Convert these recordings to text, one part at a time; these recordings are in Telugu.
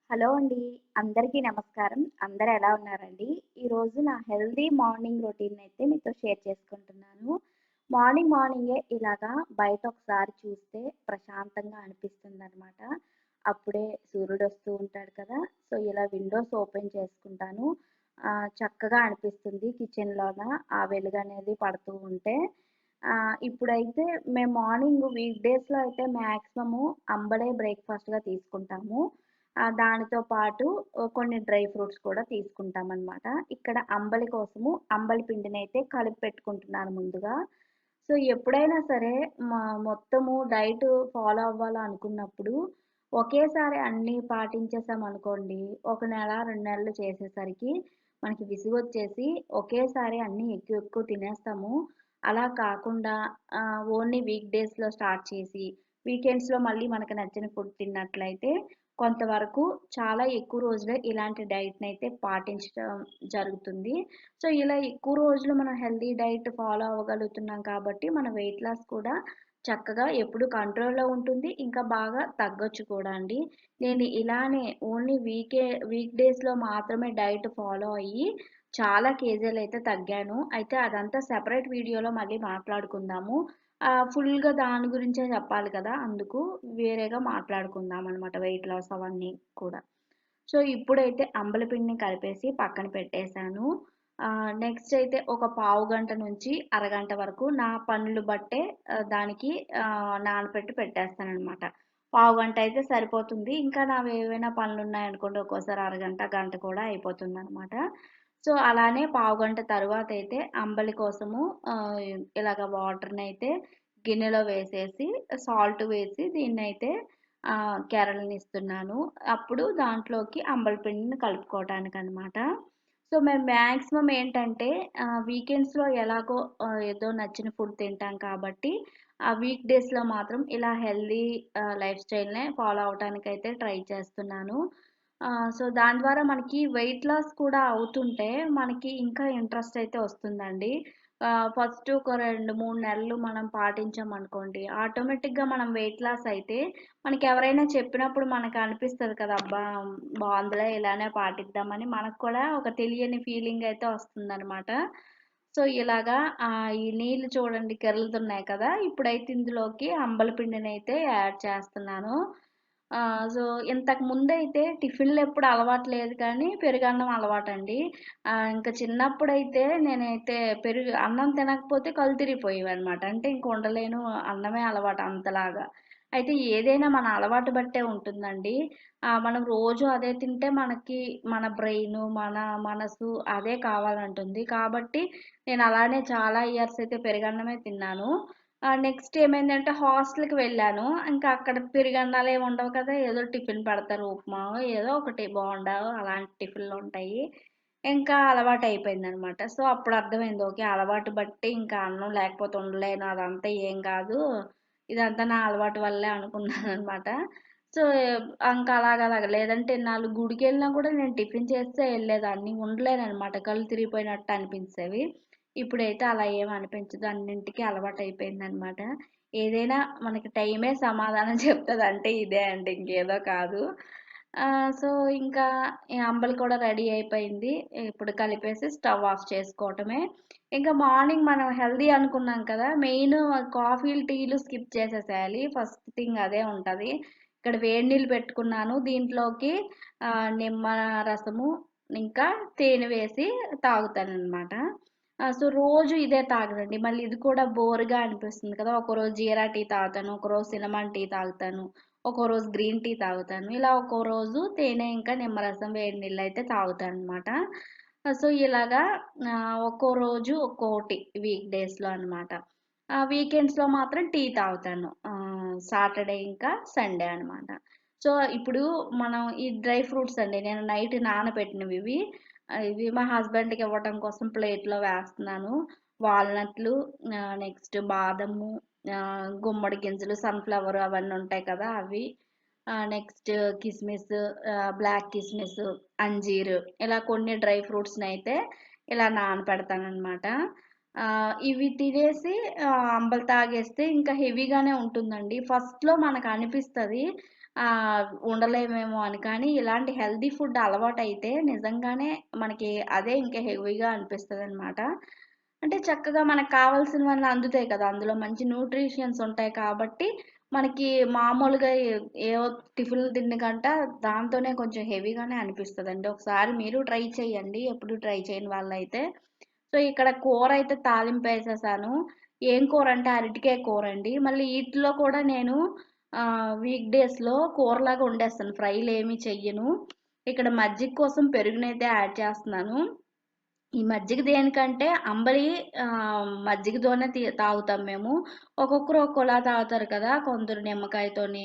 హలో అండి. అందరికీ నమస్కారం. అందరూ ఎలా ఉన్నారండి? ఈరోజు నా హెల్తీ మార్నింగ్ రొటీన్ అయితే మీతో షేర్ చేసుకుంటున్నాను. మార్నింగే ఇలాగా బయట ఒకసారి చూస్తే ప్రశాంతంగా అనిపిస్తుందనమాట. అప్పుడే సూర్యుడొస్తూ ఉంటాడు కదా! సో, ఇలా విండోస్ ఓపెన్ చేసుకుంటాను. చక్కగా అనిపిస్తుంది కిచెన్‌లోన ఆ వెలుగనేది పడుతూ ఉంటే. ఇప్పుడైతే మేము మార్నింగ్ వీక్ డేస్‌లో అయితే మాక్సిమము అంబడే బ్రేక్‌ఫాస్ట్‌గా తీసుకుంటాము. దానితో పాటు కొన్ని డ్రై ఫ్రూట్స్ కూడా తీసుకుంటామనమాట. ఇక్కడ అంబలి కోసము అంబలి పిండినైతే కలిపి పెట్టుకుంటున్నాను ముందుగా. సో, ఎప్పుడైనా సరే మొత్తము డైట్ ఫాలో అవ్వాలనుకున్నప్పుడు ఒకేసారి అన్నీ పాటించేసామనుకోండి, ఒక నెల, 2 నెలలు చేసేసరికి మనకి విసుగొచ్చేసి ఒకేసారి అన్నీ ఎక్కువ ఎక్కువ తినేస్తాము. అలా కాకుండా ఓన్లీ వీక్ డేస్‌లో స్టార్ట్ చేసి, వీకెండ్స్‌లో మళ్ళీ మనకు నచ్చిన ఫుడ్ తిన్నట్లయితే కొంతవరకు చాలా ఎక్కువ రోజులే ఇలాంటి డైట్‌నైతే పాటించడం జరుగుతుంది. సో, ఇలా ఎక్కువ రోజులు మనం హెల్తీ డైట్ ఫాలో అవ్వగలుగుతున్నాం కాబట్టి, మన వెయిట్ లాస్ కూడా చక్కగా ఎప్పుడు కంట్రోల్‌లో ఉంటుంది. ఇంకా బాగా తగ్గొచ్చు కూడా అండి. నేను ఇలానే ఓన్లీ వీక్ డేస్‌లో మాత్రమే డైట్ ఫాలో అయ్యి చాలా కేజీలైతే తగ్గాను. అయితే అదంతా సెపరేట్ వీడియోలో మళ్ళీ మాట్లాడుకుందాము. ఫుల్‌గా దాని గురించే చెప్పాలి కదా! అందుకు వేరేగా మాట్లాడుకుందామనమాట వెయిట్ లాస్ అవన్నీ కూడా. సో, ఇప్పుడైతే అంబలి పిండిని కలిపేసి పక్కన పెట్టేశాను. నెక్స్ట్ అయితే ఒక పావుగంట నుంచి అరగంట వరకు నా పనులు బట్టే దానికి నానపెట్టి పెట్టేస్తాననమాట. పావుగంట అయితే సరిపోతుంది. ఇంకా నావేవైనా పనులున్నాయనుకోండి ఒక్కోసారి అరగంట, గంట కూడా అయిపోతుందనమాట. సో, అలానే పావుగంట తరువాతయితే అంబలి కోసము ఆహ్, ఇలాగ వాటర్‌నయితే గిన్నెలో వేసేసి, సాల్ట్ వేసి దీన్నయితే కెరళనిస్తున్నాను. అప్పుడు దాంట్లోకి అంబలి పిండిని కలుపుకోవటానికనమాట. సో, మేము మాక్సిమం ఏంటంటే వీకెండ్స్‌లో ఎలాగో ఏదో నచ్చిన ఫుడ్ తింటాం కాబట్టి, ఆ వీక్ డేస్‌లో మాత్రం ఇలా హెల్తీ లైఫ్ స్టైల్‌నే ఫాలో అవ్వటానికైతే ట్రై చేస్తున్నాను. సో, దాని ద్వారా మనకి వెయిట్ లాస్ కూడా అవుతుంటే, మనకి ఇంకా ఇంట్రెస్ట్ అయితే వస్తుందండి. ఫస్ట్ ఒక 2, 3 నెలలు మనం పాటించామనుకోండి, ఆటోమేటిక్‌గా మనం వెయిట్ లాస్ అయితే, మనకెవరైనా చెప్పినప్పుడు మనకనిపిస్తది కదా! అబ్బా! బావుందిలే ఇలానే పాటిద్దామని మనకు కూడా ఒక తెలియని ఫీలింగ్ అయితే వస్తుందనమాట. సో, ఇలాగా ఈ నీళ్ళు చూడండి కెర్లుతున్నాయి కదా! ఇప్పుడైతే ఇందులోకి అంబలి పిండినైతే యాడ్ చేస్తున్నాను. సో, ఇంతకు ముందైతే టిఫిన్‌లెప్పుడు అలవాటు లేదు కానీ, పెరుగన్నం అలవాటండి. ఇంక చిన్నప్పుడైతే నేనైతే అన్నం తినకపోతే కళ్ళు తిరిగిపోయేవనమాట. అంటే ఇంక ఉండలేను, అన్నమే అలవాటు అంతలాగా. అయితే ఏదైనా మన అలవాటు బట్టే ఉంటుందండి. మనం రోజు అదే తింటే మనకి మన బ్రెయిను, మన మనసు అదే కావాలంటుంది. కాబట్టి నేను అలానే చాలా ఇయర్స్ అయితే పెరుగన్నమే తిన్నాను. నెక్స్ట్ ఏమైందంటే హాస్టల్‌కి వెళ్ళాను. ఇంకా అక్కడ పెరుగన్నాలేమి ఉండవు కదా! ఏదో టిఫిన్ పెడతారు. ఉప్మావో ఏదో ఒకటి బోండా అలాంటి టిఫిన్‌లుంటాయి. ఇంకా అలవాటయిపోయిందనమాట. సో, అప్పుడు అర్థమైంది. ఓకే. అలవాటు బట్టి ఇంకా అన్నం లేకపోతే ఉండలేను. అదంతా ఏం కాదు. ఇదంతా నా అలవాటు వల్లే అనుకున్నాననమాట. సో, ఇంకా అలాగలాగ లేదంటే నాలుగు గుడికెళ్ళినా కూడా నేను టిఫిన్ చేస్తే ఎళ్ళేదాన్ని. ఉండలేననమాట. కళ్ళు తిరిగిపోయినట్టు అనిపించేవి. ఇప్పుడైతే అలా ఏమి అనిపించదు. అన్నింటికి అలవాటయిపోయిందనమాట. ఏదైనా మనకి టైమే సమాధానం చెప్తదంటే ఇదే అండి. ఇంకేదో కాదు. సో, ఇంకా ఈ అంబలి కూడా రెడీ అయిపోయింది. ఇప్పుడు కలిపేసి స్టవ్ ఆఫ్ చేసుకోవటమే. ఇంకా మార్నింగ్ మనం హెల్తీ అనుకున్నాం కదా! మెయిన్ కాఫీలు, టీలు స్కిప్ చేసేసేయాలి. ఫస్ట్ థింగ్ అదే ఉంటది. ఇక్కడ వేడి నీళ్ళు పెట్టుకున్నాను. దీంట్లోకి నిమ్మ రసము, ఇంకా తేనె వేసి తాగుతాననమాట. సో, రోజు ఇదే తాగనండి. మళ్ళీ ఇది కూడా బోర్‌గా అనిపిస్తుంది కదా! ఒకరోజు జీరా టీ తాగుతాను. ఒకరోజు సినమన్ టీ తాగుతాను. ఒక్కో రోజు గ్రీన్ టీ తాగుతాను. ఇలా ఒక్కో రోజు తేనె ఇంకా నిమ్మరసం వేడి నీళ్ళైతే తాగుతాననమాట. సో, ఇలాగా ఒక్కో రోజు ఒక్కోటి వీక్ డేస్‌లో అనమాట. వీకెండ్స్‌లో మాత్రం టీ తాగుతాను. సాటర్‌డే ఇంకా సండే అనమాట. సో, ఇప్పుడు మనం ఈ డ్రై ఫ్రూట్స్ అండి. నేను నైట్ నానబెట్టినవివి. ఇవి మా హస్బెండ్‌కి ఇవ్వటం కోసం ప్లేట్‌లో వేస్తున్నాను. వాల్‌నట్లు, నెక్స్ట్ బాదము, గుమ్మడి గింజలు, సన్‌ఫ్లవర్ అవన్నీ ఉంటాయి కదా! అవి. నెక్స్ట్ కిస్మిస్, బ్లాక్ కిస్మిస్, అంజీర్ ఇలా కొన్ని డ్రై ఫ్రూట్స్‌నైతే ఇలా నానపెడతాననమాట. ఇవి తినేసి అంబలి తాగేస్తే ఇంకా హెవీగానే ఉంటుందండి. ఫస్ట్‌లో మనకనిపిస్తది. ఉండలేమేమో అని. కానీ ఇలాంటి హెల్తీ ఫుడ్ అలవాటైతే నిజంగానే మనకి అదే ఇంకా హెవీగా అనిపిస్తదనమాట. అంటే చక్కగా మనకు కావాల్సినవన్నీ అందుతాయి కదా! అందులో మంచి న్యూట్రిషన్స్ ఉంటాయి కాబట్టి, మనకి మామూలుగా ఏవో టిఫిన్‌లు తిన్న కంట దాంతోనే కొంచెం హెవీగానే అనిపిస్తదండి. ఒకసారి మీరు ట్రై చేయండి. ఎప్పుడు ట్రై చేయని వాళ్ళైతే. సో, ఇక్కడ కూరైతే తాలింపేసేసాను. ఏం కూరంటే అరటికాయ కూరండి. మళ్ళీ ఈటిలో కూడా నేను వీక్ డేస్‌లో కూరలాగా వండేస్తాను. ఫ్రైలేమి చెయ్యను. ఇక్కడ మజ్జిగ కోసం పెరుగునైతే యాడ్ చేస్తున్నాను. ఈ మజ్జిగ దేనికంటే అంబలి మజ్జిగతోనే తాగుతాం మేము. ఒక్కొక్కరు ఒక్కోలా తాగుతారు కదా! కొందరు నిమ్మకాయతోని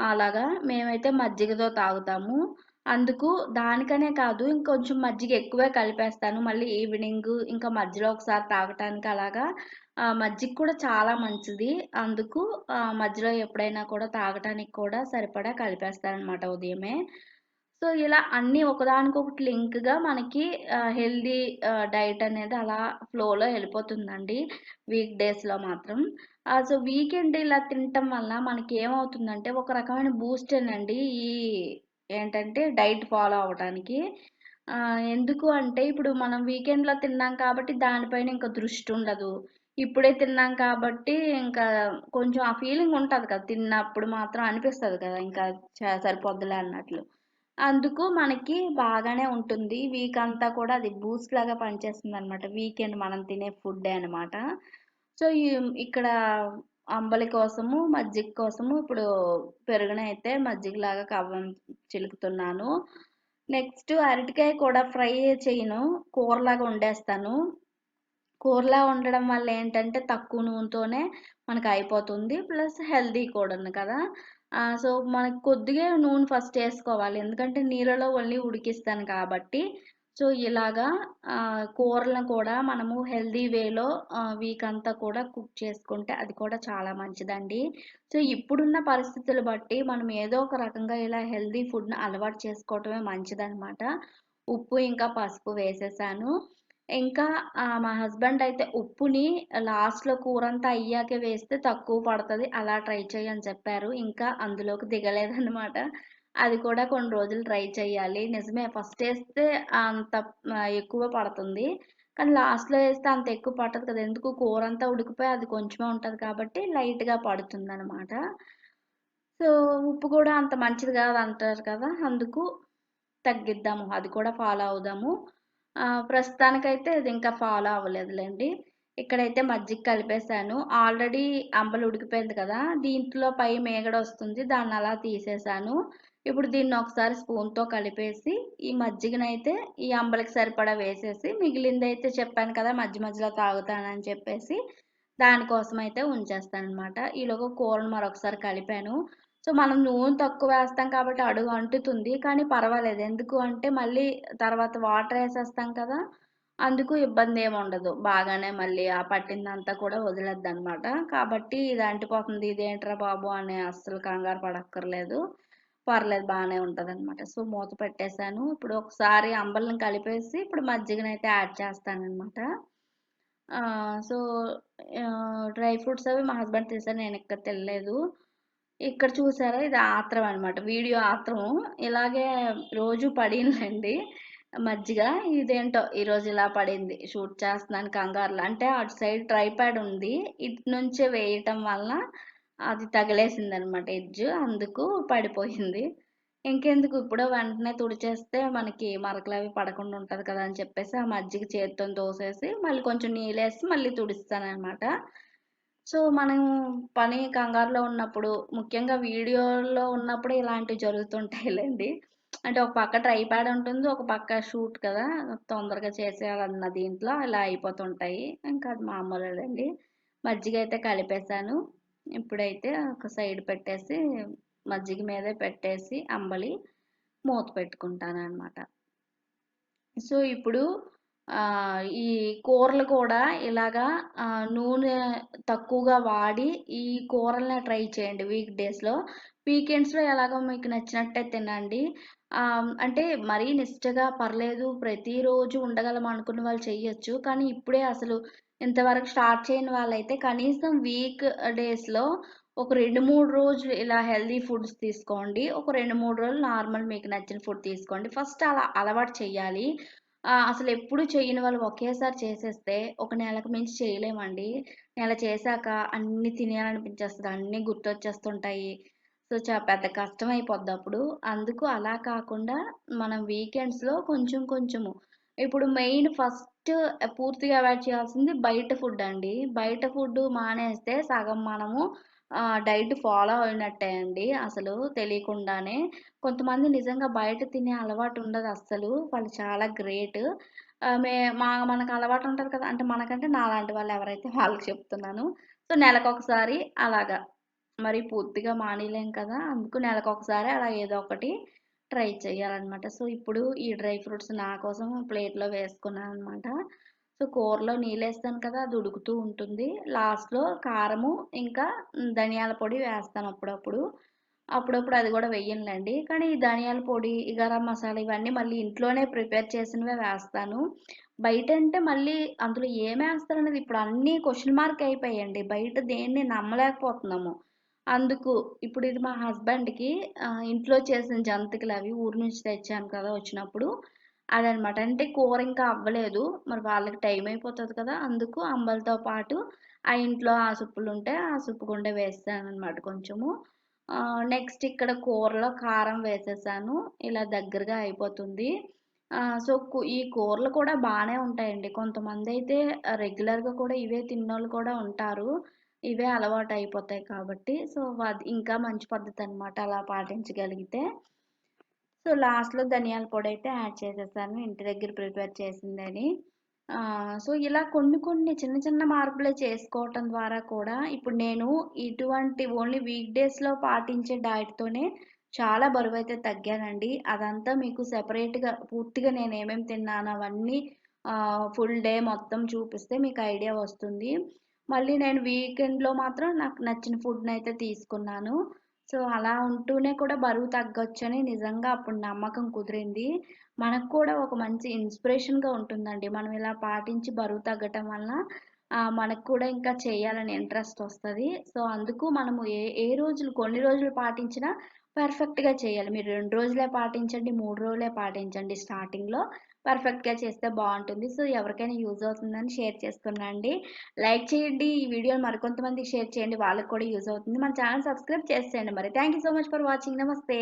అలాగా. మేమైతే మజ్జిగతో తాగుతాము. అందుకు దానికనే కాదు ఇంకొంచెం మజ్జిగ ఎక్కువే కలిపేస్తాను. మళ్ళీ ఈవినింగు ఇంకా మధ్యలో ఒకసారి తాగటానికి అలాగా మజ్జిగ కూడా చాలా మంచిది. అందుకు మధ్యలో ఎప్పుడైనా కూడా తాగటానికి కూడా సరిపడా కలిపేస్తాననమాట ఉదయమే. సో, ఇలా అన్నీ ఒకదానికొకటి లింక్‌గా మనకి హెల్తీ డైట్ అనేది అలా ఫ్లోలో ఎళ్ళిపోతుందండి. వీక్ డేస్‌లో మాత్రం. సో, వీకెండ్ ఇలా తినటం వల్ల మనకేమవుతుందంటే ఒక రకమైన బూస్టేనండి ఈ ఏంటంటే డైట్ ఫాలో అవ్వటానికి. ఎందుకు అంటే ఇప్పుడు మనం వీకెండ్‌లో తిన్నాం కాబట్టి దానిపైన ఇంక దృష్టుండదు. ఇప్పుడే తిన్నాం కాబట్టి ఇంకా కొంచెం ఆ ఫీలింగ్ ఉంటది కదా! తిన్నప్పుడు మాత్రం అనిపిస్తది కదా! ఇంకా సరిపోద్దిలే అన్నట్లు. అందుకు మనకి బాగానే ఉంటుంది. వీక్ అంతా కూడా అది బూస్ట్ లాగా పనిచేస్తుందనమాట. వీకెండ్ మనం తినే ఫుడ్డే అనమాట. సో, ఇక్కడ అంబలి కోసము, మజ్జిగ కోసము ఇప్పుడు పెరుగునైతే మజ్జిగలాగా చిలుకుతున్నాను. నెక్స్ట్ అరటికాయ కూడా ఫ్రై చేయను. కూరలాగా వండేస్తాను. కూరలా వండడం వల్ల ఏంటంటే తక్కువ నూనెతోనే మనకయిపోతుంది. ప్లస్ హెల్తీ కూడాను కదా! సో, మనకు కొద్దిగే నూనె ఫస్ట్ ఏసుకోవాలి. ఎందుకంటే నీళ్ళలో ఓన్లీ ఉడికిస్తాను కాబట్టి. సో, ఇలాగా కూరలను కూడా మనము హెల్తీ వేలో వీక్ అంతా కూడా కుక్ చేసుకుంటే అది కూడా చాలా మంచిదండి. సో, ఇప్పుడున్న పరిస్థితులు బట్టి మనం ఏదో ఒక రకంగా ఇలా హెల్తీ ఫుడ్‌ని అలవాటు చేసుకోవటమే మంచిదనమాట. ఉప్పు ఇంకా పసుపు వేసేసాను. ఇంకా మా హస్బెండ్ అయితే ఉప్పుని లాస్ట్‌లో కూరంతా అయ్యాకే వేస్తే తక్కువ పడతది. అలా ట్రై చెయ్యి అని చెప్పారు. ఇంకా అందులోకి దిగలేదనమాట. అది కూడా కొన్ని రోజులు ట్రై చేయాలి. నిజమే ఫస్ట్ ఏస్తే అంత ఎక్కువ పడుతుంది. కానీ లాస్ట్‌లో ఏస్తే అంత ఎక్కువ పట్టదు కదా! ఎందుకు కూరంతా ఉడికిపోయి అది కొంచెమే ఉంటది కాబట్టి లైట్‌గా పడుతుందనమాట. సో, ఉప్పు కూడా అంత మంచిది కాదంటారు కదా! అందుకు తగ్గిద్దాము. అది కూడా ఫాలో అవుదాము. ప్రస్తుతానికైతే ఇది ఇంకా ఫాలో అవ్వలేదులెండి. ఇక్కడైతే మజ్జిగ కలిపేసాను. ఆల్రెడీ అంబలి ఉడికిపోయింది కదా! దీంట్లో పై మీగడొస్తుంది. దాన్నలా తీసేసాను. ఇప్పుడు దీన్ని ఒకసారి స్పూన్‌తో కలిపేసి, ఈ మజ్జిగనైతే ఈ అంబలికి సరిపడా వేసేసి, మిగిలిందైతే చెప్పాను కదా! మధ్య మధ్యలో తాగుతానని చెప్పేసి, దానికోసమయితే ఉంచేస్తాననమాట. ఈలోగా కూరను మరొకసారి కలిపాను. సో, మనం నూనె తక్కువేస్తాం కాబట్టి అడుగు అంటుతుంది. కానీ పర్వాలేదు. ఎందుకు అంటే మళ్ళీ తర్వాత వాటరేసేస్తాం కదా! అందుకు ఇబ్బందేముండదు. బాగానే మళ్ళీ ఆ పట్టిందంతా కూడా వదిలేద్దనమాట. కాబట్టి ఇది అంటిపోతుంది ఇదేంట్రా బాబు అని అస్సలు కంగారు పడక్కర్లేదు. పర్లేదు బానే ఉంటదనమాట. సో, మూత పెట్టేసాను. ఇప్పుడు ఒకసారి అంబలిని కలిపేసి ఇప్పుడు మజ్జిగనైతే యాడ్ చేస్తాననమాట. సో, డ్రై ఫ్రూట్స్ అవి మా హస్బెండ్ తెసారు. నేనిక్కడ తెలేదు. ఇక్కడ చూసారా ఇది ఆత్రం అనమాట. వీడియో ఆత్రము. ఇలాగే రోజు పడినలేండి మజ్జిగ. ఇదేంటో ఈరోజు ఇలా పడింది. షూట్ చేస్తున్నాను కంగారులో. అంటే అటు సైడ్ ట్రైపాడ్ ఉంది. ఇటు నుంచే వేయటం వలన అది తగిలేసిందనమాట ఎడ్జ్. అందుకు పడిపోయింది. ఇంకెందుకు ఇప్పుడే వెంటనే తుడిచేస్తే మనకి మరకలవి పడకుండా ఉంటది కదా! అని చెప్పేసి ఆ మజ్జిగ చేత్తోని తోసేసి మళ్ళీ కొంచెం నీళ్ళేసి మళ్ళీ తుడుస్తాననమాట. సో, మనం పని కంగారులో ఉన్నప్పుడు, ముఖ్యంగా వీడియోలో ఉన్నప్పుడు ఇలాంటివి జరుగుతుంటాయిలెండి. అంటే ఒక పక్క ట్రైపాడ్ ఉంటుంది. ఒక పక్క షూట్ కదా! తొందరగా చేసేయాలన్న దీంట్లో ఇలా అయిపోతుంటాయి. ఇంకా అది మామూలేలెండి. మజ్జిగైతే కలిపేసాను. ఇప్పుడైతే ఒక సైడ్ పెట్టేసి, మజ్జిగ మీదే పెట్టేసి అంబలి మూత పెట్టుకుంటాననమాట. సో, ఇప్పుడు ఈ కూరలు కూడా ఇలాగా నూనె తక్కువగా వాడి ఈ కూరల్ని ట్రై చేయండి వీక్ డేస్‌లో. వీకెండ్స్‌లో ఎలాగో మీకు నచ్చినట్టే తినండి. అంటే మరీ నిష్టగా పర్లేదు ప్రతిరోజు ఉండగలం అనుకున్న వాళ్ళు చెయ్యొచ్చు. కానీ ఇప్పుడే అసలు ఇంతవరకు స్టార్ట్ చేయని వాళ్ళైతే కనీసం వీక్ డేస్‌లో ఒక 2, 3 రోజులు ఇలా హెల్తీ ఫుడ్స్ తీసుకోండి. ఒక 2, 3 రోజులు నార్మల్ మీకు నచ్చిన ఫుడ్ తీసుకోండి. ఫస్ట్ అలా అలవాటు చేయాలి. అసలెప్పుడు చెయ్యని వాళ్ళు ఒకేసారి చేసేస్తే ఒక నెలకు మించి చేయలేమండి. నెల చేశాక అన్నీ తినేయాలనిపించేస్తది. అన్నీ గుర్తొచ్చేస్తుంటాయి. సో, పెద్ద కష్టమైపోద్దప్పుడు. అందుకు అలా కాకుండా మనం వీకెండ్స్‌లో కొంచెం కొంచెము ఇప్పుడు మెయిన్ ఫస్ట్ పూర్తిగా అవాయిడ్ చేయాల్సింది బయట ఫుడ్డండి. బయట ఫుడ్డు మానేస్తే సగం మనము డైట్ ఫాలో అయినట్టే అండి అసలు తెలియకుండానే. కొంతమంది నిజంగా బయట తినే అలవాటు ఉండదు అస్సలు. వాళ్ళు చాలా గ్రేట్. ఆహ్, మే మా మనకు అలవాటు ఉంటది కదా! అంటే మనకంటే నాలాంటి వాళ్ళు ఎవరైతే వాళ్ళకి చెప్తున్నాను. సో, నెలకొకసారి అలాగా. మరి పూర్తిగా మానేయలేం కదా! అందుకు నెలకొకసారి అలా ఏదో ఒకటి ట్రై చేయాలనమాట. సో, ఇప్పుడు ఈ డ్రై ఫ్రూట్స్ నా కోసం ప్లేట్‌లో వేసుకున్నాననమాట. సో, కూరలో నీళ్ళేస్తాను కదా! అది ఉడుకుతూ ఉంటుంది. లాస్ట్‌లో కారము, ఇంకా ధనియాల పొడి వేస్తాను అప్పుడప్పుడు. అప్పుడప్పుడు అది గూడా వెయ్యనులెండి. కానీ ఈ ధనియాల పొడి, ఈ గరం మసాలా ఇవన్నీ మళ్ళీ ఇంట్లోనే ప్రిపేర్ చేసినవే వేస్తాను. బయటంటే మళ్ళీ అందులో ఏమేస్తారనేది ఇప్పుడు అన్నీ క్వెషన్ మార్క్ అయిపోయాయండి. బయట దేన్ని నమ్మలేకపోతున్నాము. అందుకు ఇప్పుడు ఇది మా హస్బెండ్‌కి ఇంట్లో చేసిన జంతికలవి ఊరు నుంచి తెచ్చాను కదా! వచ్చినప్పుడు అదనమాట. అంటే కూర ఇంకా అవ్వలేదు. మరి వాళ్ళకి టైం అయిపోతది కదా! అందుకు అంబలితో పాటు ఇంట్లో ఆ సుప్పులుంటే ఆ సుప్పుగుండే వేసాననమాట కొంచెము. నెక్స్ట్ ఇక్కడ కూరలో కారం వేసేసాను. ఇలా దగ్గరగా అయిపోతుంది. సో, ఈ కూరలు కూడా బానే ఉంటాయండి. కొంతమందైతే రెగ్యులర్‌గా కూడా ఇవే తిన్నోళ్ళు కూడా ఉంటారు. ఇవే అలవాటయిపోతాయి కాబట్టి. సో, అది ఇంకా మంచి పద్ధతనమాట అలా పాటించగలిగితే. సో, లాస్ట్‌లో ధనియాల పొడైతే యాడ్ చేసేసాను. ఇంటి దగ్గర ప్రిపేర్ చేసిందని. సో, ఇలా కొన్ని కొన్ని చిన్న చిన్న మార్పులే చేసుకోవటం ద్వారా కూడా ఇప్పుడు నేను ఇటువంటి ఓన్లీ వీక్ డేస్‌లో పాటించే డైట్‌తోనే చాలా బరువైతే తగ్గానండి. అదంతా మీకు సెపరేట్‌గా పూర్తిగా నేనేమేమి తిన్నాను అవన్నీ ఫుల్ డే మొత్తం చూపిస్తే మీకు ఐడియా వస్తుంది. మళ్ళీ నేను వీకెండ్‌లో మాత్రం నాకు నచ్చిన ఫుడ్‌నైతే తీసుకున్నాను. సో, అలా ఉంటూనే కూడా బరువు తగ్గొచ్చని నిజంగా అప్పుడు నమ్మకం కుదిరింది. మనకు కూడా ఒక మంచి ఇన్‌స్పిరేషన్‌గా ఉంటుందండి. మనం ఇలా పాటించి బరువు తగ్గటం వలన మనకు కూడా ఇంకా చేయాలని ఇంట్రెస్ట్ వస్తది. సో, అందుకు మనము ఏ ఏ రోజులు కొన్ని రోజులు పాటించినా పర్ఫెక్ట్‌గా చేయాలి. మీరు 2 రోజులే పాటించండి, 3 రోజులే పాటించండి స్టార్టింగ్‌లో. పర్ఫెక్ట్‌గా చేస్తే బావుంటుంది. సో, ఎవరికైనా యూజ్ అవుతుందని షేర్ చేసుకున్నా అండి. లైక్ చేయండి. ఈ వీడియోని మరికొంతమందికి షేర్ చేయండి. వాళ్ళకి కూడా యూజ్ అవుతుంది. మన ఛానెల్ సబ్స్క్రైబ్ చేసేయండి మరి. Thank you so much for watching. నమస్తే.